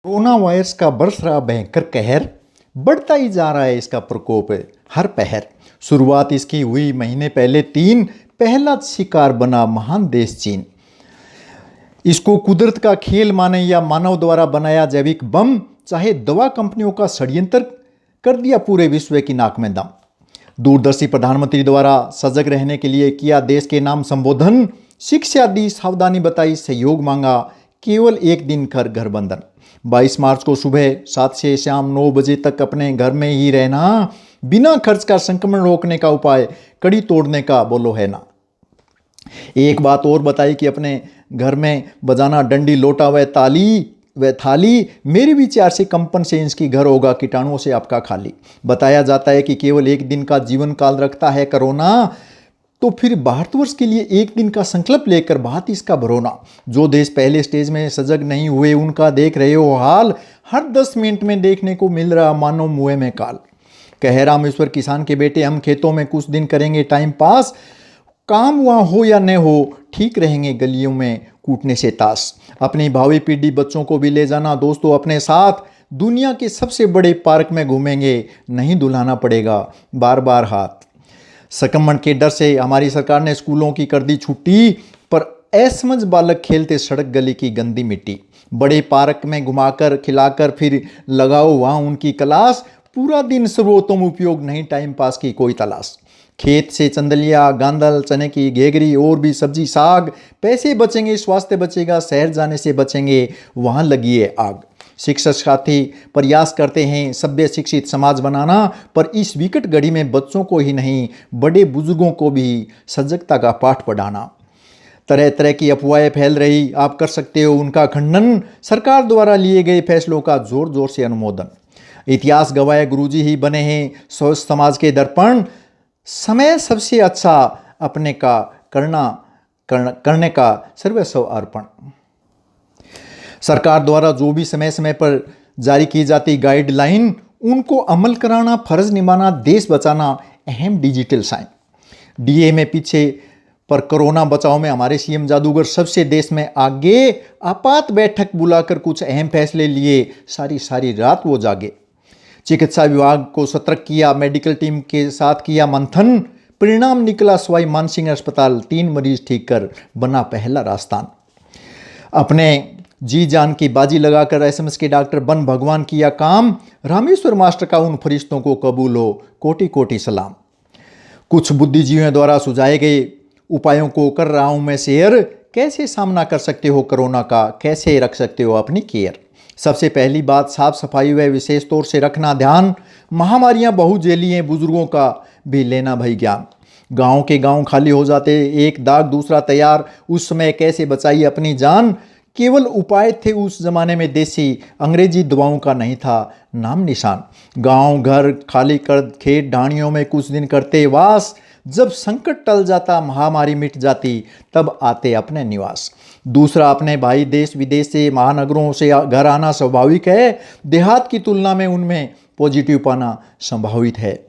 Corona virus का बरस रहा भयंकर कहर, बढ़ता ही जा रहा है इसका प्रकोप हर पहर। शुरुआत इसकी हुई महीने पहले 3, पहला शिकार बना महान देश चीन। इसको कुदरत का खेल माने या मानव द्वारा बनाया जैविक बम, चाहे दवा कंपनियों का षड्यंत्र, कर दिया पूरे विश्व की नाक में दम। दूरदर्शी प्रधानमंत्री द्वारा सजग रहने के लिए किया देश के नाम संबोधन, शिक्षा दी, सावधानी बताई, सहयोग मांगा, केवल एक दिन घर घर बंधन। 22 मार्च को सुबह 7 से शाम 9 बजे तक अपने घर में ही रहना, बिना खर्च का संक्रमण रोकने का उपाय, कड़ी तोड़ने का बोलो है ना। एक बात और बताई कि अपने घर में बजाना डंडी, लोटा व थाली, मेरे विचार से कंपन से इसकी घर होगा कीटाणुओं से आपका खाली। बताया जाता है कि केवल एक दिन का जीवन काल रखता है कोरोना, तो फिर भारतवर्ष के लिए एक दिन का संकल्प लेकर बात इसका भरोना। जो देश पहले स्टेज में सजग नहीं हुए, उनका देख रहे हो हाल, हर 10 मिनट में देखने को मिल रहा मानो मुँह में काल। कह रामेश्वर किसान के बेटे, हम खेतों में कुछ दिन करेंगे टाइम पास, काम वहाँ हो या न हो, ठीक रहेंगे गलियों में कूटने से ताश। अपनी भावी पीढ़ी बच्चों को भी ले जाना दोस्तों अपने साथ, दुनिया के सबसे बड़े पार्क में घूमेंगे, नहीं दुलाना पड़ेगा बार बार हाथ। संक्रमण के डर से हमारी सरकार ने स्कूलों की कर दी छुट्टी, पर असमझ बालक खेलते सड़क गली की गंदी मिट्टी। बड़े पार्क में घुमाकर खिलाकर फिर लगाओ वहाँ उनकी क्लास, पूरा दिन सर्वोत्तम उपयोग नहीं टाइम पास की कोई तलाश। खेत से चंदलिया, गांदल, चने की घेगरी और भी सब्जी साग, पैसे बचेंगे, स्वास्थ्य बचेगा, शहर जाने से बचेंगे, वहाँ लगी है आग। शिक्षक साथी प्रयास करते हैं सभ्य शिक्षित समाज बनाना, पर इस विकट घड़ी में बच्चों को ही नहीं, बड़े बुजुर्गों को भी सजगता का पाठ पढ़ाना। तरह तरह की अफवाहें फैल रही, आप कर सकते हो उनका खंडन, सरकार द्वारा लिए गए फैसलों का जोर जोर से अनुमोदन। इतिहास गवाए गुरुजी ही बने हैं स्वस्थ समाज के दर्पण, समय सबसे अच्छा अपने का करने का सर्वस्व अर्पण। सरकार द्वारा जो भी समय समय पर जारी की जाती गाइडलाइन, उनको अमल कराना, फर्ज निभाना, देश बचाना, अहम डिजिटल साइन। डीए में पीछे पर कोरोना बचाव में हमारे सीएम जादूगर सबसे देश में आगे, आपात बैठक बुलाकर कुछ अहम फैसले लिए, सारी सारी रात वो जागे। चिकित्सा विभाग को सतर्क किया, मेडिकल टीम के साथ किया मंथन, परिणाम निकला सवाई मानसिंह अस्पताल, 3 मरीज ठीक कर बना पहला राजस्थान। अपने जी जान की बाजी लगाकर एसएमएस के डॉक्टर बन भगवान किया काम, रामेश्वर मास्टर का उन फरिश्तों को कबूल हो, कोटि कोटि सलाम। कुछ बुद्धिजीवियों द्वारा सुझाए गए उपायों को कर रहा हूं मैं शेयर, कैसे सामना कर सकते हो कोरोना का, कैसे रख सकते हो अपनी केयर। सबसे पहली बात, साफ सफाई व विशेष तौर से रखना ध्यान, महामारियां बहुजेली हैं, बुजुर्गों का भी लेना भाई ज्ञान। गांव के गांव खाली हो जाते, एक दाग दूसरा तैयार, उस समय कैसे बचाई अपनी जान। केवल उपाय थे उस जमाने में देसी, अंग्रेजी दवाओं का नहीं था नाम निशान। गांव घर खाली कर खेत ढाणियों में कुछ दिन करते वास, जब संकट टल जाता, महामारी मिट जाती, तब आते अपने निवास। दूसरा, अपने भाई देश विदेश से, महानगरों से घर आना स्वाभाविक है, देहात की तुलना में उनमें पॉजिटिव पाना संभावित है।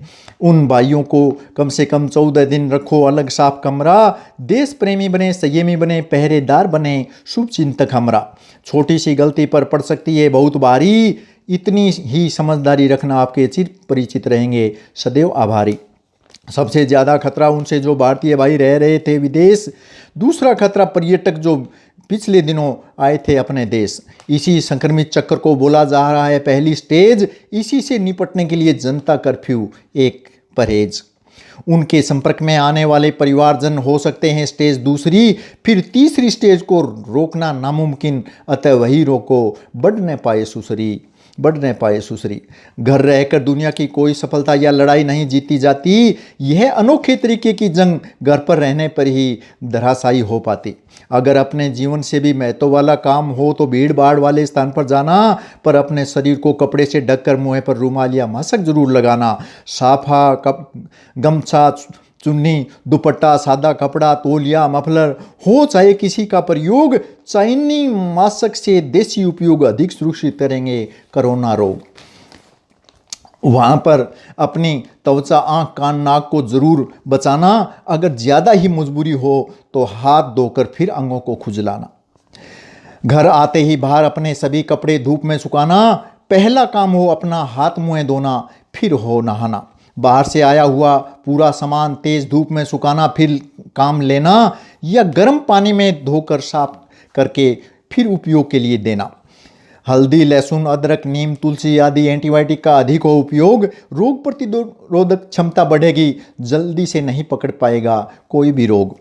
उन भाइयों को कम से कम 14 दिन रखो अलग साफ कमरा, देश प्रेमी बने, संयमी बने, पहरेदार बने, शुभ चिंतक हमरा। छोटी सी गलती पर पड़ सकती है बहुत भारी, इतनी ही समझदारी रखना, आपके चिर परिचित रहेंगे सदैव आभारी। सबसे ज़्यादा खतरा उनसे जो भारतीय भाई रह रहे थे विदेश, दूसरा खतरा पर्यटक जो पिछले दिनों आए थे अपने देश। इसी संक्रमित चक्कर को बोला जा रहा है पहली स्टेज, इसी से निपटने के लिए जनता कर्फ्यू एक परहेज। उनके संपर्क में आने वाले परिवारजन हो सकते हैं स्टेज दूसरी, फिर तीसरी स्टेज को रोकना नामुमकिन, अतः वही रोको बढ़ न पाए सुसरी। घर रहकर दुनिया की कोई सफलता या लड़ाई नहीं जीती जाती, यह अनोखे तरीके की जंग घर पर रहने पर ही धराशायी हो पाती। अगर अपने जीवन से भी महत्व वाला काम हो तो भीड़ भाड़ वाले स्थान पर जाना, पर अपने शरीर को कपड़े से ढककर मुंह पर रुमाल या मास्क जरूर लगाना। साफा गमछा, चुन्नी, दुपट्टा, सादा कपड़ा, तौलिया, मफलर हो चाहे किसी का प्रयोग, चाइनी मास्क से देसी उपयोग अधिक सुरक्षित करेंगे कोरोना रोग। वहाँ पर अपनी त्वचा, आँख, कान, नाक को जरूर बचाना, अगर ज़्यादा ही मजबूरी हो तो हाथ धोकर फिर अंगों को खुजलाना। घर आते ही बाहर अपने सभी कपड़े धूप में सुखाना, पहला काम हो अपना हाथ मुंह धोना, फिर हो नहाना। बाहर से आया हुआ पूरा सामान तेज धूप में सुखाना, फिर काम लेना, या गर्म पानी में धोकर साफ करके फिर उपयोग के लिए देना। हल्दी, लहसुन, अदरक, नीम, तुलसी आदि एंटीबायोटिक का अधिक हो उपयोग, रोग प्रतिरोधक क्षमता बढ़ेगी, जल्दी से नहीं पकड़ पाएगा कोई भी रोग।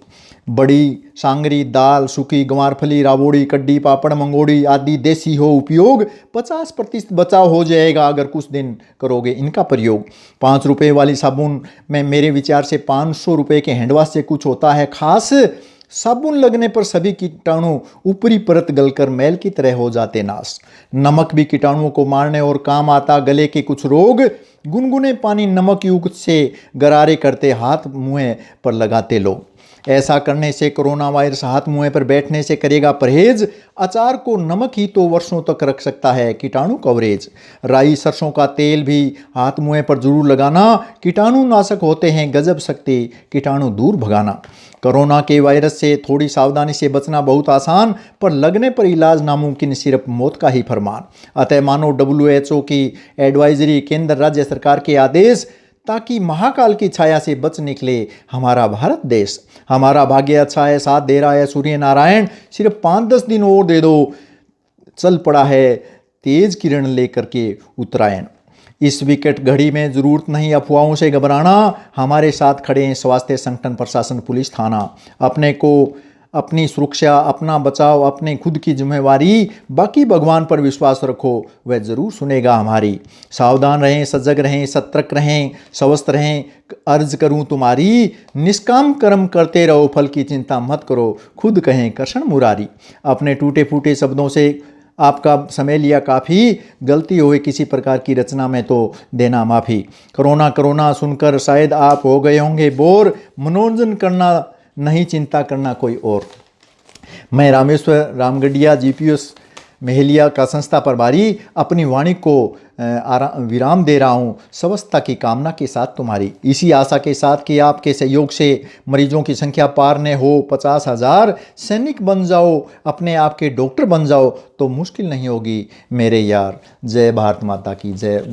बड़ी सांगरी, दाल, सूखी गंवारफली, राबोड़ी, कड्डी, पापड़, मंगोड़ी आदि देसी हो उपयोग, 50% बचाव हो जाएगा अगर कुछ दिन करोगे इनका प्रयोग। 5 रुपये वाली साबुन में मेरे विचार से 500 रुपये के हैंडवाश से कुछ होता है खास। साबुन लगने पर सभी कीटाणु ऊपरी परत गलकर मैल की तरह हो जाते नाश। नमक भी कीटाणुओं को मारने और काम आता। गले के कुछ रोग गुनगुने पानी नमक युक्त से गरारे करते हाथ मुंह पर लगाते लो। ऐसा करने से कोरोना वायरस हाथ मुंह पर बैठने से करेगा परहेज। अचार को नमक ही तो वर्षों तक रख सकता है कीटाणु कवरेज। राई, सरसों का तेल भी हाथ मुंह पर जरूर लगाना, कीटाणु नाशक होते हैं गजब शक्ति कीटाणु दूर भगाना। कोरोना के वायरस से थोड़ी सावधानी से बचना बहुत आसान, पर लगने पर इलाज नामुमकिन, सिर्फ मौत का ही फरमान। अतः मानो WHO की एडवाइजरी, केंद्र राज्य सरकार के आदेश, ताकि महाकाल की छाया से बच निकले हमारा भारत देश। हमारा भाग्य अच्छा है, साथ दे रहा है सूर्य नारायण, सिर्फ 5-10 दिन और दे दो, चल पड़ा है तेज किरण लेकर के उत्तरायण। इस विकट घड़ी में जरूरत नहीं अफवाहों से घबराना, हमारे साथ खड़े हैं स्वास्थ्य संगठन, प्रशासन, पुलिस, थाना। अपने को, अपनी सुरक्षा, अपना बचाव, अपने खुद की जिम्मेवारी, बाकी भगवान पर विश्वास रखो, वह जरूर सुनेगा हमारी। सावधान रहें, सजग रहें, सतर्क रहें, स्वस्थ रहें, अर्ज करूं तुम्हारी। निष्काम कर्म करते रहो, फल की चिंता मत करो, खुद कहें कृष्ण मुरारी। अपने टूटे फूटे शब्दों से आपका समय लिया काफ़ी, गलती हुई किसी प्रकार की रचना में तो देना माफ़ी। कोरोना सुनकर शायद आप हो गए होंगे बोर, मनोरंजन करना नहीं, चिंता करना कोई और। मैं रामेश्वर रामगढ़िया GPS मेहलिया का संस्था प्रभारी अपनी वाणी को विराम दे रहा हूँ, स्वस्थता की कामना के साथ तुम्हारी। इसी आशा के साथ कि आपके सहयोग से मरीजों की संख्या पार न हो 50,000, सैनिक बन जाओ, अपने आप के डॉक्टर बन जाओ, तो मुश्किल नहीं होगी मेरे यार। जय भारत माता की जय।